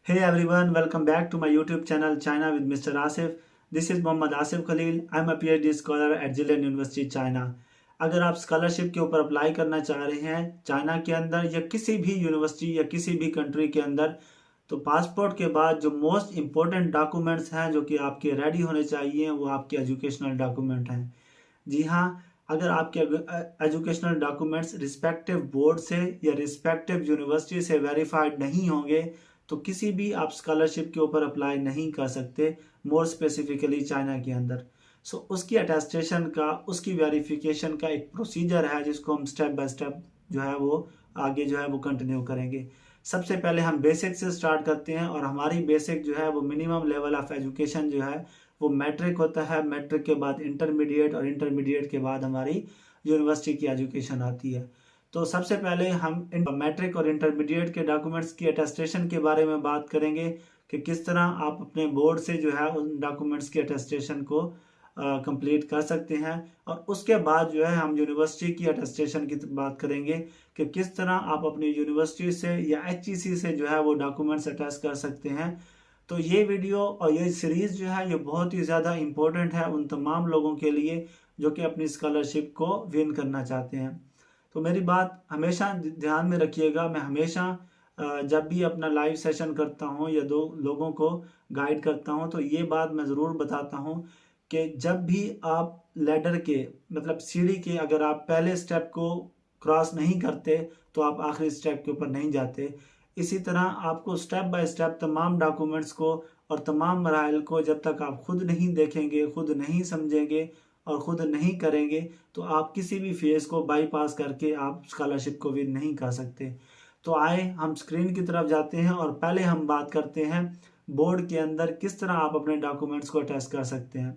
Hey everyone, welcome back to my YouTube channel China with Mr. Asif. This is Mohammad Asif Khalil. I'm a PhD scholar at Zillion University, China. अगर आप scholarship के ऊपर apply करना चाह रहे हैं China के अंदर या किसी भी यूनिवर्सिटी या किसी भी कंट्री के अंदर, तो पासपोर्ट के बाद जो मोस्ट इम्पोर्टेंट डॉक्यूमेंट्स हैं जो कि आपके रेडी होने चाहिए वो आपके एजुकेशनल डॉक्यूमेंट हैं। जी हाँ, अगर आपके एजुकेशनल डॉक्यूमेंट्स रिस्पेक्टिव बोर्ड से या रिस्पेक्टिव यूनिवर्सिटी से वेरीफाइड नहीं होंगे तो किसी भी आप स्कॉलरशिप के ऊपर अप्लाई नहीं कर सकते, मोर स्पेसिफिकली चाइना के अंदर। उसकी अटेस्टेशन का, उसकी वेरिफिकेशन का एक प्रोसीजर है जिसको हम स्टेप बाय स्टेप जो है वो आगे जो है वो कंटिन्यू करेंगे। सबसे पहले हम बेसिक से स्टार्ट करते हैं और हमारी बेसिक जो है वो मिनिमम लेवल ऑफ एजुकेशन जो है वो मैट्रिक होता है। मैट्रिक के बाद इंटरमीडिएट और इंटरमीडिएट के बाद हमारी यूनिवर्सिटी की एजुकेशन आती है। तो सबसे पहले हम मैट्रिक और इंटरमीडिएट के डॉक्यूमेंट्स की अटेस्टेशन के बारे में बात करेंगे कि किस तरह आप अपने बोर्ड से जो है उन डॉक्यूमेंट्स की अटेस्टेशन को कंप्लीट कर सकते हैं। और उसके बाद जो है हम यूनिवर्सिटी की अटेस्टेशन की बात करेंगे कि किस तरह आप अपनी यूनिवर्सिटी से या HEC से जो है वो डॉक्यूमेंट्स अटेस्ट कर सकते हैं। तो ये वीडियो और ये सीरीज़ जो है ये बहुत ही ज़्यादा इम्पोर्टेंट है उन तमाम लोगों के लिए जो कि अपनी स्कॉलरशिप को विन करना चाहते हैं। तो मेरी बात हमेशा ध्यान में रखिएगा। मैं हमेशा जब भी अपना लाइव सेशन करता हूँ या दो लोगों को गाइड करता हूँ तो ये बात मैं ज़रूर बताता हूँ कि जब भी आप लैडर के मतलब सीढ़ी के अगर आप पहले स्टेप को क्रॉस नहीं करते तो आप आखिरी स्टेप के ऊपर नहीं जाते। इसी तरह आपको स्टेप बाय स्टेप तमाम डॉक्यूमेंट्स को और तमाम मराइल को जब तक आप खुद नहीं देखेंगे, खुद नहीं समझेंगे और ख़ुद नहीं करेंगे तो आप किसी भी फेज़ को बाईपास करके आप स्कॉलरशिप को विन नहीं कर सकते। तो आए हम स्क्रीन की तरफ जाते हैं और पहले हम बात करते हैं बोर्ड के अंदर किस तरह आप अपने डॉक्यूमेंट्स को अटेस्ट कर सकते हैं।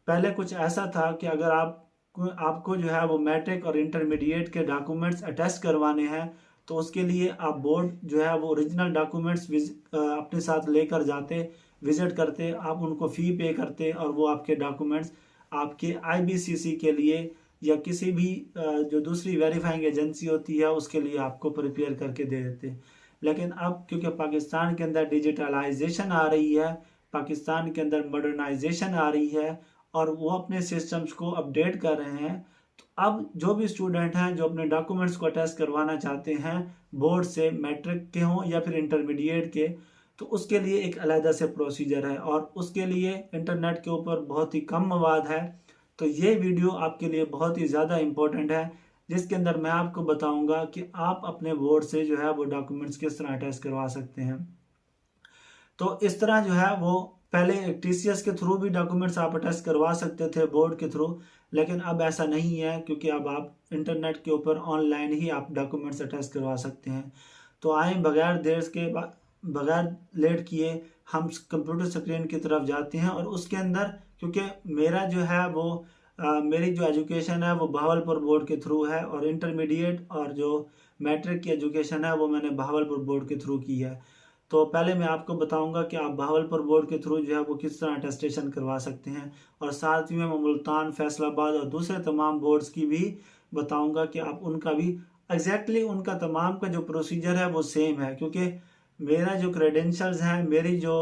पहले कुछ ऐसा था कि अगर आपको जो है वो मैट्रिक और इंटरमीडिएट के डॉक्यूमेंट्स अटेस्ट करवाने हैं तो उसके लिए आप बोर्ड जो है वो ओरिजिनल डॉक्यूमेंट्स अपने साथ लेकर जाते, विज़िट करते, आप उनको फ़ी पे करते और वो आपके डॉक्यूमेंट्स आपके IBCC के लिए या किसी भी जो दूसरी वेरीफाइंग एजेंसी होती है उसके लिए आपको प्रिपेयर करके दे देते। लेकिन अब क्योंकि पाकिस्तान के अंदर डिजिटलाइजेशन आ रही है, पाकिस्तान के अंदर मॉडर्नाइजेशन आ रही है और वो अपने सिस्टम्स को अपडेट कर रहे हैं, तो अब जो भी स्टूडेंट हैं जो अपने डॉक्यूमेंट्स को अटेस्ट करवाना चाहते हैं बोर्ड से, मैट्रिक के हों या फिर इंटरमीडिएट के, तो उसके लिए एक अलग से प्रोसीजर है और उसके लिए इंटरनेट के ऊपर बहुत ही कम मवाद है। तो ये वीडियो आपके लिए बहुत ही ज़्यादा इम्पोर्टेंट है जिसके अंदर मैं आपको बताऊंगा कि आप अपने बोर्ड से जो है वो डॉक्यूमेंट्स किस तरह अटैच करवा सकते हैं। तो इस तरह जो है वो पहले TCS के थ्रू भी डॉक्यूमेंट्स आप अटैच करवा सकते थे बोर्ड के थ्रू, लेकिन अब ऐसा नहीं है क्योंकि अब आप इंटरनेट के ऊपर ऑनलाइन ही आप डॉक्यूमेंट्स अटैच करवा सकते हैं। तो आए बगैर लेट किए हम कंप्यूटर स्क्रीन की तरफ जाते हैं और उसके अंदर क्योंकि मेरा जो है वो मेरी जो एजुकेशन है वो बहावलपुर बोर्ड के थ्रू है और इंटरमीडिएट और जो मैट्रिक की एजुकेशन है वो मैंने बहावलपुर बोर्ड के थ्रू की है। तो पहले मैं आपको बताऊंगा कि आप बहावलपुर बोर्ड के थ्रू जो है वो किस तरह अटेस्टेशन करवा सकते हैं और साथ ही में मैं मुल्तान, फैसलाबाद और दूसरे तमाम बोर्ड्स की भी बताऊंगा कि आप उनका भी एग्जैक्टली उनका तमाम का जो प्रोसीजर है वो सेम है। क्योंकि मेरा जो क्रेडेंशियल्स हैं, मेरी जो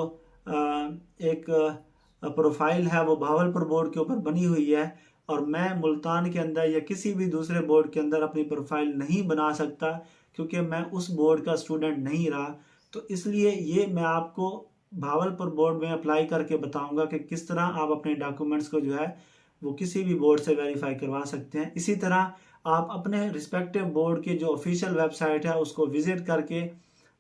एक प्रोफाइल है वो बहावलपुर बोर्ड के ऊपर बनी हुई है और मैं मुल्तान के अंदर या किसी भी दूसरे बोर्ड के अंदर अपनी प्रोफाइल नहीं बना सकता क्योंकि मैं उस बोर्ड का स्टूडेंट नहीं रहा। तो इसलिए ये मैं आपको भावलपुर बोर्ड में अप्लाई करके बताऊंगा कि किस तरह आप अपने डॉक्यूमेंट्स को जो है वो किसी भी बोर्ड से वेरीफाई करवा सकते हैं। इसी तरह आप अपने रिस्पेक्टिव बोर्ड की जो ऑफिशियल वेबसाइट है उसको विजिट करके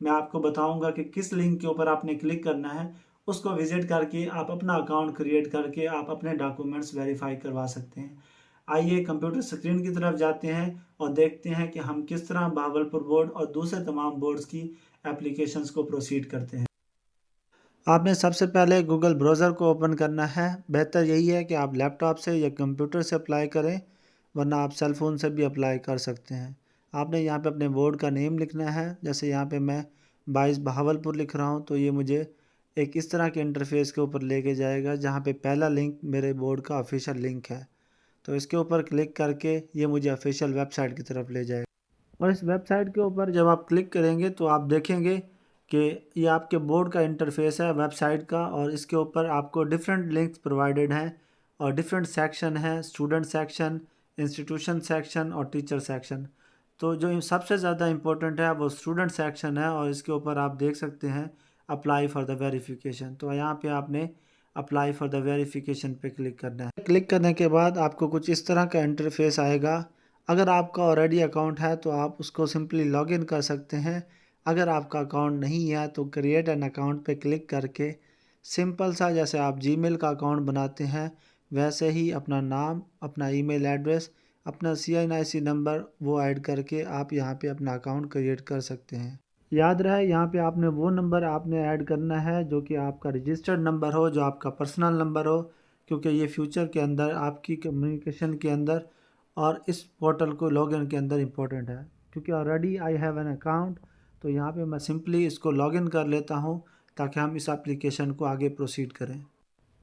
मैं आपको बताऊंगा कि किस लिंक के ऊपर आपने क्लिक करना है, उसको विजिट करके आप अपना अकाउंट क्रिएट करके आप अपने डॉक्यूमेंट्स वेरीफाई करवा सकते हैं। आइए कंप्यूटर स्क्रीन की तरफ जाते हैं और देखते हैं कि हम किस तरह बहावलपुर बोर्ड और दूसरे तमाम बोर्ड्स की एप्लीकेशंस को प्रोसीड करते हैं। आपने सबसे पहले गूगल ब्राउज़र को ओपन करना है। बेहतर यही है कि आप लैपटॉप से या कंप्यूटर से अप्लाई करें, वरना आप सेल फ़ोन से भी अप्लाई कर सकते हैं। आपने यहाँ पे अपने बोर्ड का नेम लिखना है। जैसे यहाँ पे मैं 22 बहावलपुर लिख रहा हूँ तो ये मुझे एक इस तरह के इंटरफेस के ऊपर लेके जाएगा जहाँ पे पहला लिंक मेरे बोर्ड का ऑफिशियल लिंक है। तो इसके ऊपर क्लिक करके ये मुझे ऑफिशियल वेबसाइट की तरफ ले जाएगा और इस वेबसाइट के ऊपर जब आप क्लिक करेंगे तो आप देखेंगे कि ये आपके बोर्ड का इंटरफेस है वेबसाइट का, और इसके ऊपर आपको डिफरेंट लिंक्स प्रोवाइडेड हैं और डिफरेंट सेक्शन हैं, स्टूडेंट सेक्शन, इंस्टीट्यूशन सेक्शन और टीचर सेक्शन। तो जो सबसे ज़्यादा इम्पोर्टेंट है वो स्टूडेंट सेक्शन है, और इसके ऊपर आप देख सकते हैं अप्लाई फॉर द वेरिफिकेशन। तो यहाँ पे आपने अप्लाई फॉर द वेरिफिकेशन पे क्लिक करना है। क्लिक करने के बाद आपको कुछ इस तरह का इंटरफेस आएगा। अगर आपका ऑलरेडी अकाउंट है तो आप उसको सिंपली लॉगिन कर सकते हैं। अगर आपका अकाउंट नहीं है तो क्रिएट एन अकाउंट पे क्लिक करके सिंपल सा, जैसे आप जीमेल का अकाउंट बनाते हैं वैसे ही अपना नाम, अपना ईमेल एड्रेस, अपना CNIC नंबर वो ऐड करके आप यहाँ पे अपना अकाउंट क्रिएट कर सकते हैं। याद रहे यहाँ पे आपने वो नंबर आपने ऐड करना है जो कि आपका रजिस्टर्ड नंबर हो, जो आपका पर्सनल नंबर हो, क्योंकि ये फ्यूचर के अंदर आपकी कम्युनिकेशन के अंदर और इस पोर्टल को लॉगिन के अंदर इम्पोर्टेंट है। क्योंकि already I have an account, तो यहाँ पे मैं सिंपली इसको लॉगिन कर लेता हूँ ताकि हम इस एप्लीकेशन को आगे प्रोसीड करें।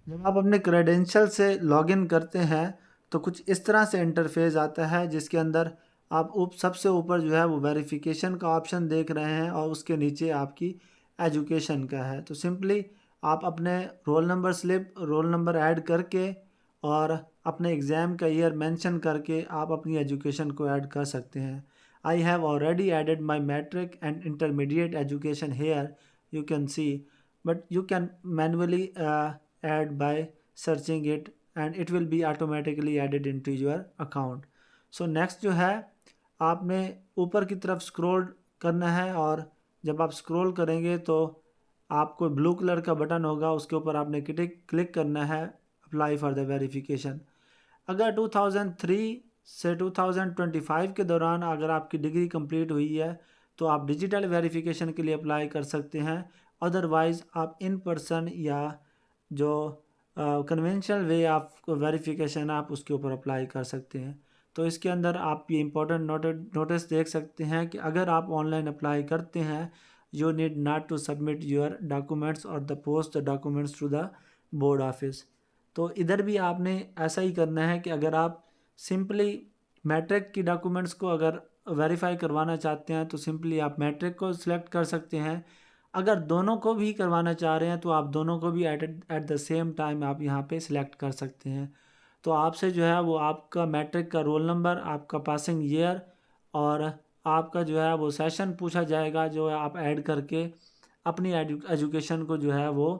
जब आप अपने क्रेडेंशियल से लॉगिन करते हैं तो कुछ इस तरह से इंटरफेस आता है, जिसके अंदर आप सबसे ऊपर जो है वो वेरिफिकेशन का ऑप्शन देख रहे हैं और उसके नीचे आपकी एजुकेशन का है। तो सिंपली आप अपने roll number slip, roll number add करके और अपने एग्ज़ाम का ईयर मेंशन करके आप अपनी एजुकेशन को ऐड कर सकते हैं। I have already added my matric and intermediate education here, you can see, but you can manually add by searching it and it will be automatically added into your account. So next जो है आपने ऊपर की तरफ scroll करना है, और जब आप स्क्रॉल करेंगे तो आपको ब्लू कलर का बटन होगा, उसके ऊपर आपने क्लिक करना है अप्लाई फॉर द वेरिफिकेशन। अगर 2003 से 2025 के दौरान अगर आपकी डिग्री कंप्लीट हुई है तो आप डिजिटल वेरिफिकेशन के लिए अप्लाई कर सकते हैं। अदरवाइज़ आप इन पर्सन या जो कन्वेंशनल वे आप वेरिफिकेशन आप उसके ऊपर अप्लाई कर सकते हैं। तो इसके अंदर आप ये इम्पोर्टेंट नोटिस देख सकते हैं कि अगर आप ऑनलाइन अप्लाई करते हैं, you need not to submit your documents और the post the documents to the board office. तो इधर भी आपने ऐसा ही करना है कि अगर आप सिंपली मैट्रिक की डॉक्यूमेंट्स को अगर वेरीफाई करवाना चाहते हैं तो सिंपली आप मैट्रिक को सिलेक्ट कर सकते हैं। अगर दोनों को भी करवाना चाह रहे हैं तो आप दोनों को भी एट द सेम टाइम आप यहाँ पे सिलेक्ट कर सकते हैं। तो आपसे जो है वो आपका मैट्रिक का रोल नंबर, आपका पासिंग ईयर और आपका जो है वो सेशन पूछा जाएगा, जो आप ऐड करके अपनी एजुकेशन को जो है वो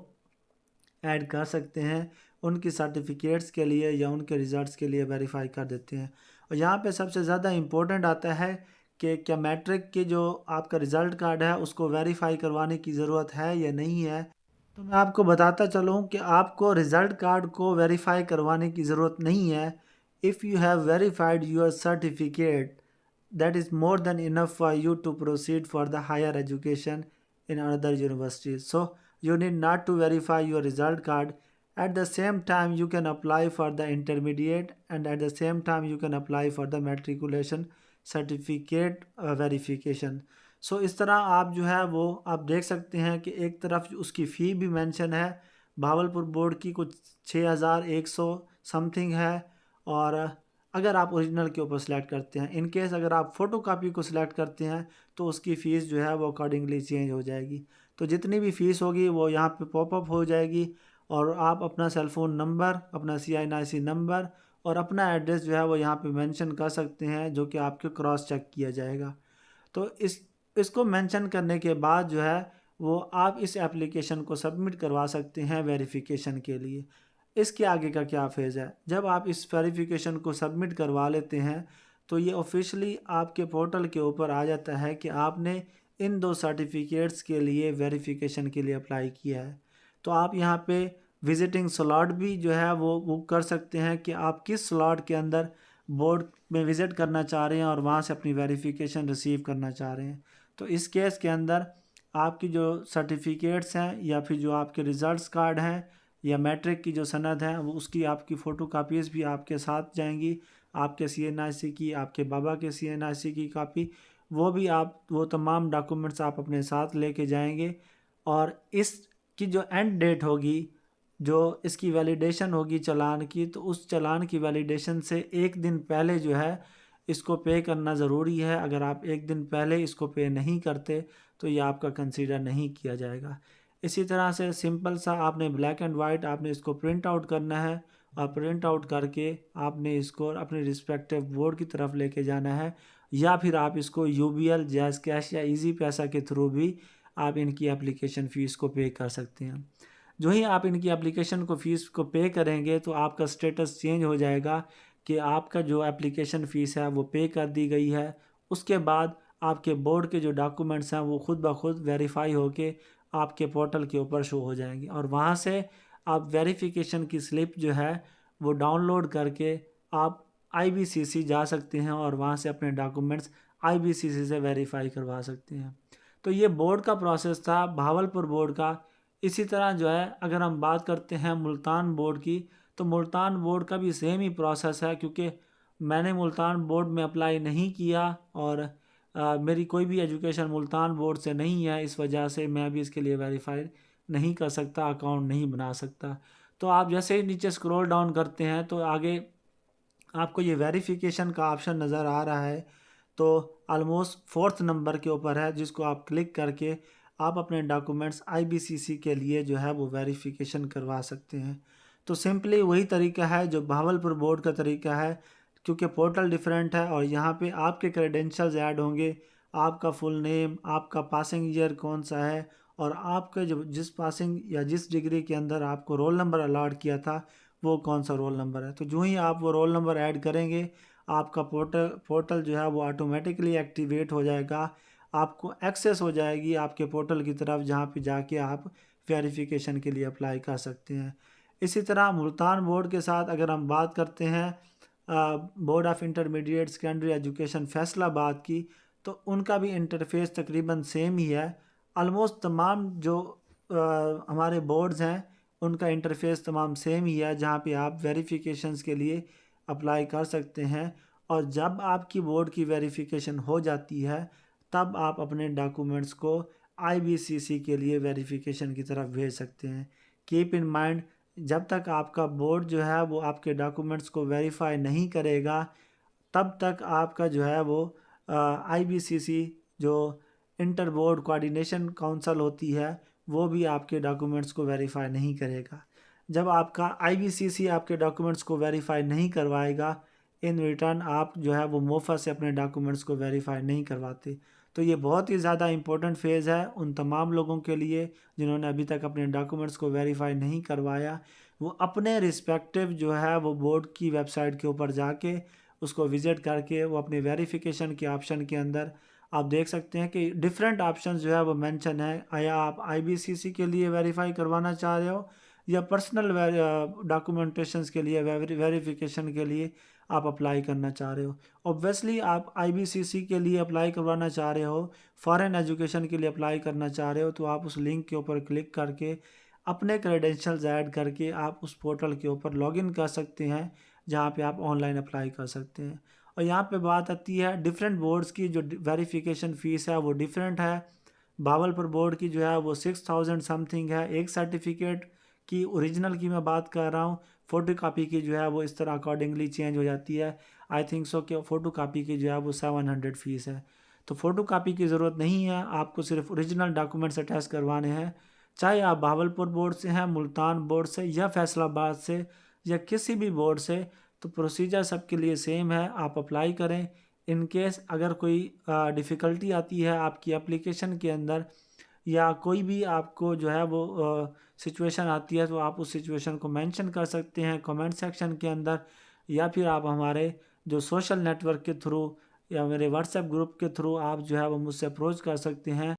ऐड कर सकते हैं। उनकी सर्टिफिकेट्स के लिए या उनके रिज़ल्ट्स के लिए वेरीफाई कर देते हैं। और यहाँ पे सबसे ज़्यादा इम्पोर्टेंट आता है कि क्या मैट्रिक के जो आपका रिज़ल्ट कार्ड है उसको वेरीफाई करवाने की ज़रूरत है या नहीं है। तो मैं आपको बताता चलूँ कि आपको रिज़ल्ट कार्ड को वेरीफाई करवाने की ज़रूरत नहीं है। If you have verified your certificate, that is more than enough for you to proceed for the higher education in another universities. So you need not to verify your result card. At the same time you can apply for the intermediate, and at the same time you can apply for the matriculation certificate verification. So इस तरह आप जो है वो आप देख सकते हैं कि एक तरफ उसकी फ़ी भी मेंशन है, भावलपुर बोर्ड की कुछ 6100 समथिंग है, और अगर आप ओरिजिनल के ऊपर सेलेक्ट करते हैं, इन केस अगर आप फ़ोटो कापी को सिलेक्ट करते हैं तो उसकी फ़ीस जो है वो अकॉर्डिंगली चेंज हो जाएगी। तो जितनी भी फ़ीस होगी वो यहाँ पे पॉपअप हो जाएगी, और आप अपना सेलफ़ोन नंबर, अपना CNIC नंबर और अपना एड्रेस जो है वो यहाँ पे मेंशन कर सकते हैं, जो कि आपके क्रॉस चेक किया जाएगा। तो इसको मेंशन करने के बाद जो है वो आप इस एप्लीकेशन को सबमिट करवा सकते हैं वेरिफिकेशन के लिए। इसके आगे का क्या फेज़ है, जब आप इस वेरिफिकेशन को सबमिट करवा लेते हैं तो ये ऑफिशियली आपके पोर्टल के ऊपर आ जाता है कि आपने इन 2 सर्टिफिकेट्स के लिए वेरिफिकेशन के लिए अप्लाई किया है। तो आप यहाँ पे विजिटिंग स्लॉट भी जो है वो बुक कर सकते हैं कि आप किस स्लॉट के अंदर बोर्ड में विज़िट करना चाह रहे हैं और वहाँ से अपनी वेरिफिकेशन रिसीव करना चाह रहे हैं। तो इस केस के अंदर आपकी जो सर्टिफिकेट्स हैं या फिर जो आपके रिज़ल्ट्स कार्ड हैं या मैट्रिक की जो सनद है वो उसकी आपकी फ़ोटो कापीज़ भी आपके साथ जाएंगी, आपके CNIC की, आपके बाबा के CNIC की कापी, वो भी आप वो तमाम डॉक्यूमेंट्स आप अपने साथ लेके जाएंगे। और इसकी जो एंड डेट होगी, जो इसकी वैलिडेशन होगी चालान की, तो उस चालान की वैलिडेशन से एक दिन पहले जो है इसको पे करना ज़रूरी है। अगर आप एक दिन पहले इसको पे नहीं करते तो ये आपका कंसीडर नहीं किया जाएगा। इसी तरह से सिंपल सा आपने ब्लैक एंड वाइट आपने इसको प्रिंट आउट करना है और प्रिंट आउट करके आपने इसको अपने रिस्पेक्टिव बोर्ड की तरफ लेके जाना है, या फिर आप इसको यूबीएल, जैज़ कैश या इजी पैसा के थ्रू भी आप इनकी एप्लीकेशन फ़ीस को पे कर सकते हैं। जो ही आप इनकी एप्लीकेशन को फ़ीस को पे करेंगे तो आपका स्टेटस चेंज हो जाएगा कि आपका जो एप्लीकेशन फ़ीस है वो पे कर दी गई है। उसके बाद आपके बोर्ड के जो डॉक्यूमेंट्स हैं वो खुद ब खुद वेरीफाई होके आपके पोर्टल के ऊपर शो हो जाएंगे, और वहाँ से आप वेरिफिकेशन की स्लिप जो है वो डाउनलोड करके आप आईबीसीसी जा सकते हैं और वहाँ से अपने डॉक्यूमेंट्स आईबीसीसी से वेरीफाई करवा सकते हैं। तो ये बोर्ड का प्रोसेस था, भावलपुर बोर्ड का। इसी तरह जो है अगर हम बात करते हैं मुल्तान बोर्ड की, तो मुल्तान बोर्ड का भी सेम ही प्रोसेस है, क्योंकि मैंने मुल्तान बोर्ड में अप्लाई नहीं किया और मेरी कोई भी एजुकेशन मुल्तान बोर्ड से नहीं है, इस वजह से मैं भी इसके लिए वेरीफाई नहीं कर सकता, अकाउंट नहीं बना सकता। तो आप जैसे ही नीचे स्क्रॉल डाउन करते हैं तो आगे आपको ये वेरिफिकेशन का ऑप्शन नज़र आ रहा है, तो ऑलमोस्ट 4th नंबर के ऊपर है, जिसको आप क्लिक करके आप अपने डॉक्यूमेंट्स आईबीसीसी के लिए जो है वो वेरिफिकेशन करवा सकते हैं। तो सिंपली वही तरीका है जो भावलपुर बोर्ड का तरीका है, क्योंकि पोर्टल डिफरेंट है और यहाँ पे आपके क्रेडेंशियल्स ऐड होंगे, आपका फुल नेम, आपका पासिंग ईयर कौन सा है, और आपके जो जिस पासिंग या जिस डिग्री के अंदर आपको रोल नंबर अलॉट किया था वो कौन सा रोल नंबर है। तो जो ही आप वो रोल नंबर ऐड करेंगे आपका पोर्टल जो है वो ऑटोमेटिकली एक्टिवेट हो जाएगा, आपको एक्सेस हो जाएगी आपके पोर्टल की तरफ, जहाँ पे जाके आप वेरिफिकेशन के लिए अप्लाई कर सकते हैं। इसी तरह मुल्तान बोर्ड के साथ अगर हम बात करते हैं board of intermediate secondary education Faisalabad की, तो उनका भी इंटरफेस तकरीबन सेम ही है। ऑलमोस्ट तमाम जो हमारे बोर्ड्स हैं उनका इंटरफेस तमाम सेम ही है, जहाँ पे आप वेरिफिकेशंस के लिए अप्लाई कर सकते हैं, और जब आपकी बोर्ड की वेरिफिकेशन हो जाती है तब आप अपने डॉक्यूमेंट्स को आईबीसीसी के लिए वेरिफिकेशन की तरफ भेज सकते हैं। कीप इन माइंड, जब तक आपका बोर्ड जो है वो आपके डॉक्यूमेंट्स को वेरीफाई नहीं करेगा तब तक आपका जो है वो आईबीसीसी जो इंटर बोर्ड कोऑर्डिनेशन काउंसिल होती है वो भी आपके डॉक्यूमेंट्स को वेरीफाई नहीं करेगा। जब आपका आईबीसीसी आपके डॉक्यूमेंट्स को वेरीफाई नहीं करवाएगा, इन रिटर्न आप जो है वो मोफा से अपने डॉक्यूमेंट्स को वेरीफाई नहीं करवाते। तो ये बहुत ही ज़्यादा इम्पोर्टेंट फ़ेज़ है उन तमाम लोगों के लिए जिन्होंने अभी तक अपने डॉक्यूमेंट्स को वेरीफाई नहीं करवाया। वो अपने रिस्पेक्टिव जो है वो बोर्ड की वेबसाइट के ऊपर जाके उसको विज़िट करके वो अपने वेरिफिकेशन के ऑप्शन के अंदर आप देख सकते हैं कि डिफरेंट ऑप्शन जो है वो मेंशन है। या आप आईबीसीसी के लिए वेरीफाई करवाना चाह रहे हो या पर्सनल डॉक्यूमेंटेशंस के लिए वेरिफिकेशन के लिए आप अप्लाई करना चाह रहे हो। ऑब्वियसली आप आईबीसीसी के लिए अप्लाई करवाना चाह रहे हो, फॉरेन एजुकेशन के लिए अप्लाई करना चाह रहे हो, तो आप उस लिंक के ऊपर क्लिक करके अपने क्रेडेंशियल्स ऐड करके आप उस पोर्टल के ऊपर लॉगिन कर सकते हैं, जहाँ पे आप ऑनलाइन अप्लाई कर सकते हैं। और यहाँ पे बात आती है डिफरेंट बोर्ड्स की, जो वेरिफिकेशन फ़ीस है वो डिफरेंट है। भावलपुर बोर्ड की जो है वो 6000 समथिंग है एक सर्टिफिकेट की। ओरिजिनल की मैं बात कर रहा हूँ, फ़ोटो कापी की जो है वो इस तरह अकॉर्डिंगली चेंज हो जाती है। आई थिंक सो कि फ़ोटो कापी की जो है वो 700 फ़ीस है। तो फ़ोटो कापी की ज़रूरत नहीं है, आपको सिर्फ ओरिजिनल डॉक्यूमेंट्स अटैच करवाने हैं। चाहे आप भावलपुर बोर्ड से हैं, मुल्तान बोर्ड से, या फैसलाबाद से, या किसी भी बोर्ड से, तो प्रोसीजर सबके लिए सेम है। आप अप्लाई करें। इन केस अगर कोई डिफ़िकल्टी आती है आपकी एप्लीकेशन के अंदर, या कोई भी आपको जो है वो सिचुएशन आती है, तो आप उस सिचुएशन को मेंशन कर सकते हैं कमेंट सेक्शन के अंदर, या फिर आप हमारे जो सोशल नेटवर्क के थ्रू या मेरे व्हाट्सएप ग्रुप के थ्रू आप जो है वो मुझसे अप्रोच कर सकते हैं।